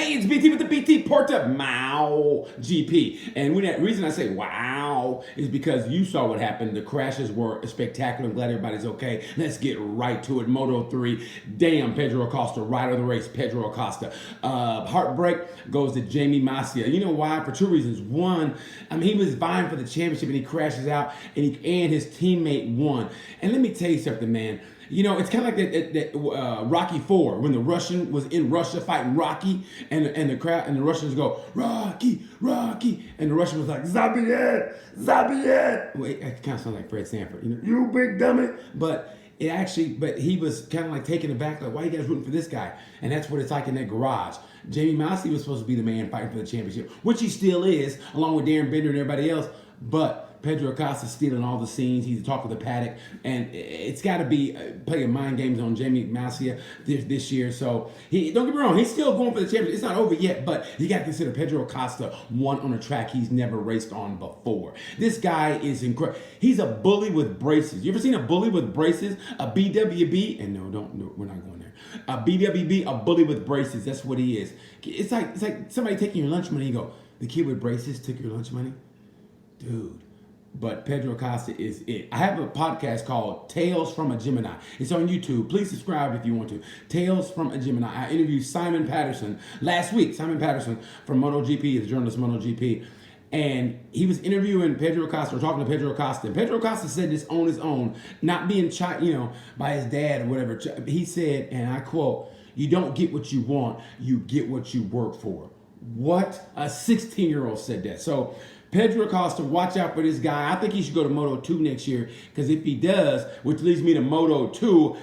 Hey, it's BT with the BT Portimao GP. And the reason I say wow is because you saw what happened. The crashes were spectacular. I'm glad everybody's okay. Let's get right to it. Moto 3, damn, Pedro Acosta, rider of the race, Pedro Acosta. Heartbreak goes to Jamie Masia. You know why? For two reasons. One, I mean, he was vying for the championship and he crashes out and his teammate won. And let me tell you something, man. You know, it's kind of like that Rocky IV, when the Russian was in Russia fighting Rocky, and the crowd and the Russians go Rocky, Rocky, and the Russian was like Zabiet, Zabiet. Well, it kind of sounds like Fred Sanford, you know, you big dummy. But he was kind of like taken aback, like, why you guys rooting for this guy? And that's what it's like in that garage. Jamie Massey was supposed to be the man fighting for the championship, which he still is, along with Darren Bender and everybody else, but Pedro Acosta stealing all the scenes. He's the talk of the paddock, and it's got to be playing mind games on Jamie Masia this year. So don't get me wrong, he's still going for the championship. It's not over yet, but you got to consider Pedro Acosta won on a track he's never raced on before. This guy is incredible. He's a bully with braces. You ever seen a bully with braces? A BWB? And no, we're not going there. A BWB, a bully with braces. That's what he is. It's like somebody taking your lunch money. You go, the kid with braces took your lunch money, dude. But Pedro Acosta is it. I have a podcast called Tales from a Gemini. It's on YouTube. Please subscribe if you want to. Tales from a Gemini. I interviewed Simon Patterson last week. Simon Patterson from MotoGP, the journalist MotoGP. And he was interviewing Pedro Acosta, or talking to Pedro Acosta. And Pedro Acosta said this on his own, not being by his dad or whatever. He said, and I quote, "You don't get what you want, you get what you work for." What? A 16-year-old said that. So Pedro Acosta, watch out for this guy. I think he should go to Moto 2 next year, because if he does, which leads me to Moto 2,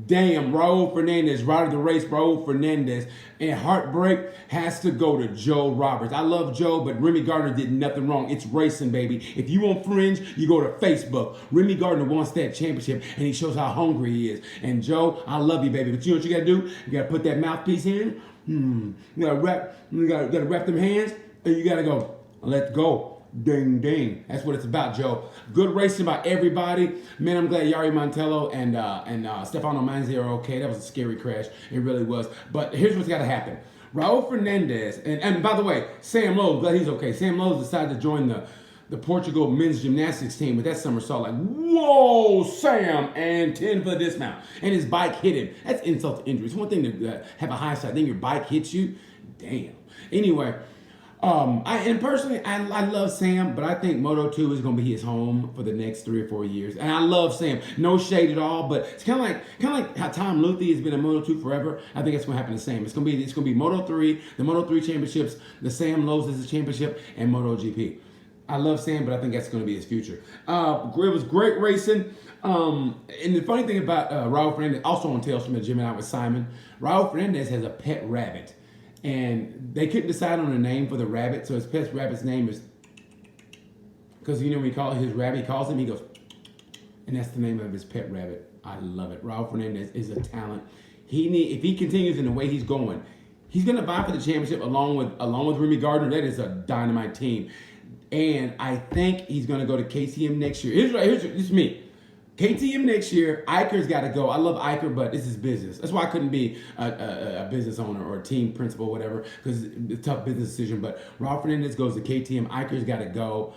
damn, Raul Fernandez, rider of the race, Raul Fernandez, and heartbreak has to go to Joe Roberts. I love Joe, but Remy Gardner did nothing wrong. It's racing, baby. If you want fringe, you go to Facebook. Remy Gardner wants that championship, and he shows how hungry he is. And Joe, I love you, baby, but you know what you got to do? You got to put that mouthpiece in. You got to wrap them hands, and you got to go, let's go. Ding, ding. That's what it's about, Joe. Good racing by everybody. Man, I'm glad Yari Montello and Stefano Manzi are okay. That was a scary crash. It really was. But here's what's got to happen. Raul Fernandez, and by the way, Sam Lowe, glad he's okay. Sam Lowe decided to join the Portugal men's gymnastics team with that somersault. Like, whoa, Sam, and 10 for the dismount. And his bike hit him. That's insult to injury. It's one thing to have a high side, then your bike hits you. Damn. Anyway, I love Sam, but I think Moto 2 is going to be his home for the next 3 or 4 years. And I love Sam. No shade at all, but it's kind of like how Tom Luthi has been in Moto 2 forever. I think it's going to happen the same. It's going to be Moto 3, the Moto 3 championships, the Sam Lowe's is the championship, and Moto GP. I love Sam, but I think that's going to be his future. It was great racing. And the funny thing about Raul Fernandez, also on Tales from the Gemini with Simon, Raul Fernandez has a pet rabbit. And they couldn't decide on a name for the rabbit, so his pet rabbit's name is, because when he calls his rabbit, he calls him, he goes, and that's the name of his pet rabbit. I love it. Raul Fernandez is a talent. If he continues in the way he's going, he's going to vie for the championship along with Remy Gardner. That is a dynamite team. And I think he's going to go to KTM next year. This is me. KTM next year, Iker's got to go. I love Iker, but this is business. That's why I couldn't be a business owner or a team principal, whatever, because it's a tough business decision. But Raul Fernandez goes to KTM. Iker's got to go.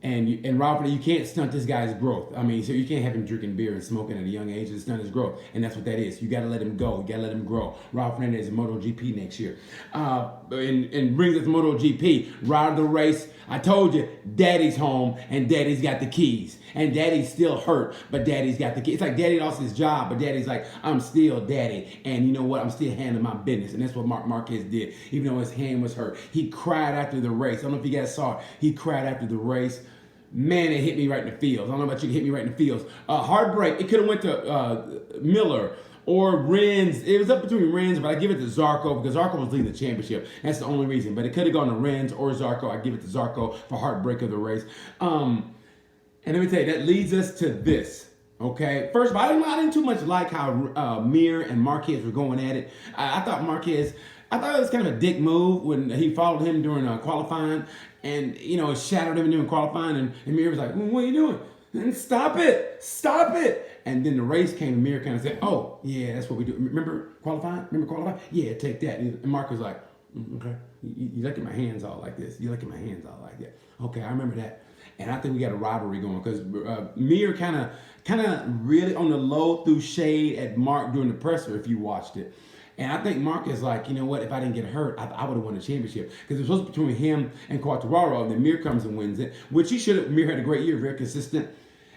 And Raul Fernandez, you can't stunt this guy's growth. I mean, so you can't have him drinking beer and smoking at a young age and stunt his growth. And that's what that is. You got to let him go. You got to let him grow. Raul Fernandez is MotoGP next year. And brings us to MotoGP. Ride the race. I told you, Daddy's home and Daddy's got the keys. And Daddy's still hurt, but Daddy's got the keys. It's like Daddy lost his job, but Daddy's like, I'm still Daddy. And you know what? I'm still handling my business. And that's what Marc Marquez did, even though his hand was hurt. He cried after the race. I don't know if you guys saw it. He cried after the race. Man, it hit me right in the feels. I don't know about you, it hit me right in the feels. Heartbreak, it could have went to Miller or Rins. It was up between Rins, but I give it to Zarco because Zarco was leading the championship. That's the only reason. But it could have gone to Rins or Zarco. I give it to Zarco for heartbreak of the race. And let me tell you, that leads us to this. Okay, first of all, I didn't too much like how Mir and Marquez were going at it. I thought it was kind of a dick move when he followed him during qualifying, and it shadowed him during qualifying, and Mir was like, "What are you doing? And stop it! And then the race came, and Mir kind of said, "Oh yeah, that's what we do. Remember qualifying? Yeah, take that." And Mark was like, Okay. You look at my hands all like this. You look at my hands all like that. Okay, I remember that. And I think we got a rivalry going because Mir kind of really on the low threw shade at Mark during the presser if you watched it. And I think Mark is like, you know what? If I didn't get hurt, I would have won the championship because it was supposed to be between him and Quartararo. And then Mir comes and wins it, which he should have. Mir had a great year, very consistent.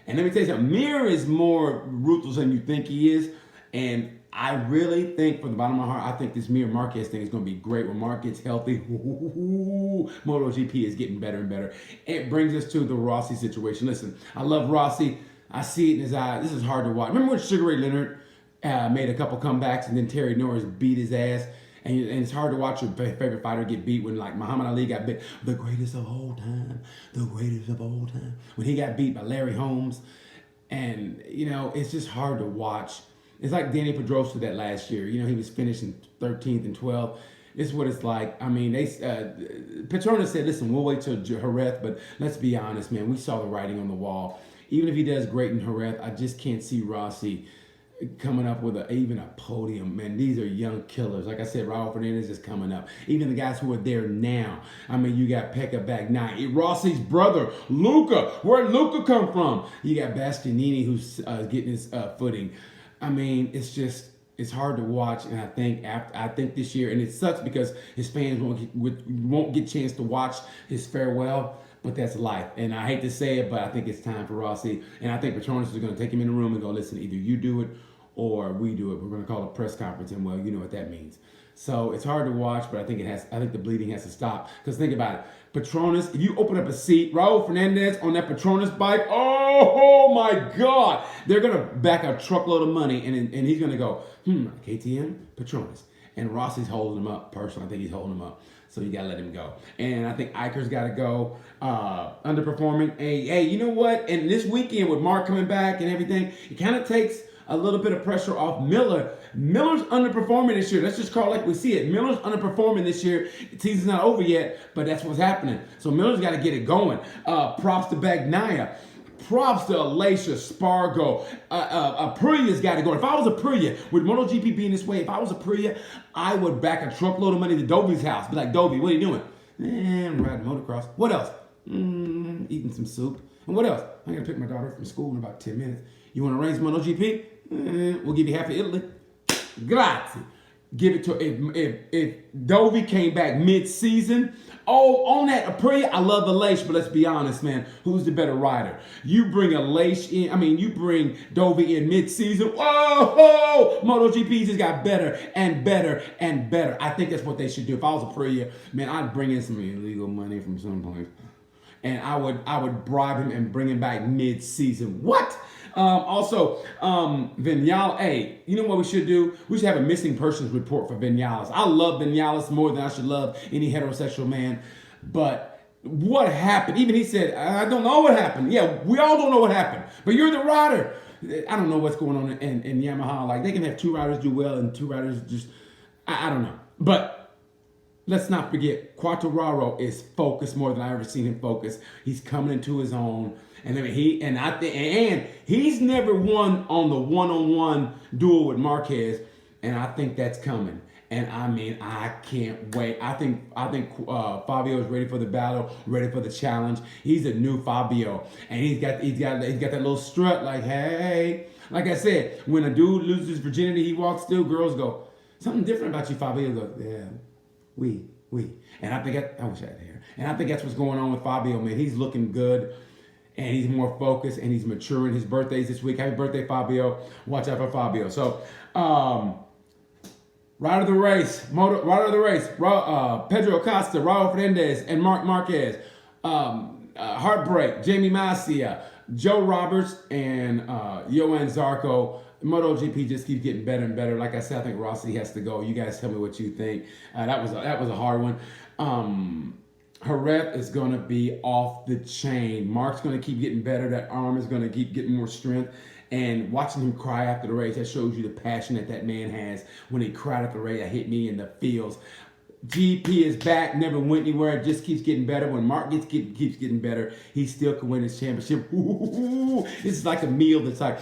And let me tell you something. Mir is more ruthless than you think he is. And I really think, from the bottom of my heart, I think this Mir Marquez thing is going to be great. When Mark gets healthy, MotoGP is getting better and better. It brings us to the Rossi situation. Listen, I love Rossi. I see it in his eyes. This is hard to watch. Remember when Sugar Ray Leonard made a couple comebacks and then Terry Norris beat his ass? And it's hard to watch your favorite fighter get beat when, like, Muhammad Ali got beat. The greatest of all time. The greatest of all time. When he got beat by Larry Holmes. And, you know, it's just hard to watch. It's like Danny Pedrosa that last year. You know, he was finishing 13th and 12th. This is what it's like. I mean, Petronas said, listen, we'll wait till Jerez, but let's be honest, man. We saw the writing on the wall. Even if he does great in Jerez, I just can't see Rossi coming up with even a podium. Man, these are young killers. Like I said, Raul Fernandez is coming up. Even the guys who are there now. I mean, you got Pekka Bagnaia, Rossi's brother, Luca. Where'd Luca come from? You got Bastianini, who's getting his footing. I mean, it's hard to watch, and I think this year, and it sucks because his fans won't get a chance to watch his farewell, but that's life. And I hate to say it, but I think it's time for Rossi, and I think Petronas is going to take him in the room and go, listen, either you do it or we do it. We're going to call a press conference, and well, you know what that means. So it's hard to watch, but I think the bleeding has to stop. Because think about it. Petronas, if you open up a seat, Raul Fernandez on that Petronas bike, oh my God. They're going to back a truckload of money, and he's going to go, KTM, Petronas. And Rossi's holding him up. Personally, I think he's holding him up. So you got to let him go. And I think Iker's got to go. Underperforming. Hey, you know what? And this weekend with Mark coming back and everything, it kind of takes a little bit of pressure off Miller. Miller's underperforming this year. Let's just call it like we see it. Miller's underperforming this year. The season's not over yet, but that's what's happening. So Miller's got to get it going. Props to Bagnaia. Props to Alacia, Spargo. Aprilia's got to go. If I was Aprilia, with MotoGP being this way, if I was Aprilia, I would back a truckload of money to Dobie's house. Be like, Dobie, what are you doing? I'm riding motocross. What else? Eating some soup. And what else? I'm going to pick my daughter up from school in about 10 minutes. You want to race MotoGP? We'll give you half of Italy. Grazie. Give it to if Dovey came back mid-season. Oh, on that Aprilia, I love the Lace, but let's be honest, man. Who's the better rider? You bring a Lace in. You bring Dovey in mid-season. Whoa! MotoGP just got better and better and better. I think that's what they should do. If I was Aprilia, man, I'd bring in some illegal money from someplace, and I would bribe him and bring him back mid-season. What? Vinales. Hey, you know what we should do? We should have a missing persons report for Vinales. I love Vinales more than I should love any heterosexual man. But what happened? Even he said, I don't know what happened. Yeah, we all don't know what happened. But you're the rider. I don't know what's going on in Yamaha. Like, they can have two riders do well and two riders just, I don't know. But let's not forget, Quartararo is focused more than I've ever seen him focus. He's coming into his own. And he's never won on the one-on-one duel with Marquez, and I think that's coming. And I can't wait. I think Fabio is ready for the battle, ready for the challenge. He's a new Fabio, and he's got that little strut. Like, hey, like I said, when a dude loses his virginity, he walks through. Girls go, something different about you, Fabio. Go, yeah, we. And I wish I had hair. And I think that's what's going on with Fabio, man. He's looking good. And he's more focused, and he's maturing. His birthday's this week. Happy birthday, Fabio. Watch out for Fabio. So, rider of the race, Pedro Acosta, Raul Fernandez, and Marc Marquez. Heartbreak, Jamie Masia, Joe Roberts, and Johan Zarco. MotoGP just keeps getting better and better. Like I said, I think Rossi has to go. You guys tell me what you think. That was a hard one. Jerez is going to be off the chain. Mark's going to keep getting better. That arm is going to keep getting more strength. And watching him cry after the race, that shows you the passion that man has. When he cried at the race, that hit me in the feels. GP is back, never went anywhere. It just keeps getting better. When Mark keeps getting better, he still can win his championship. This is like a meal that's like,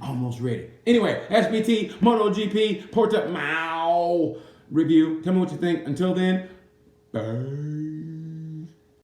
almost ready. Anyway, SBT, MotoGP, Portimao. review. Tell me what you think. Until then, bye.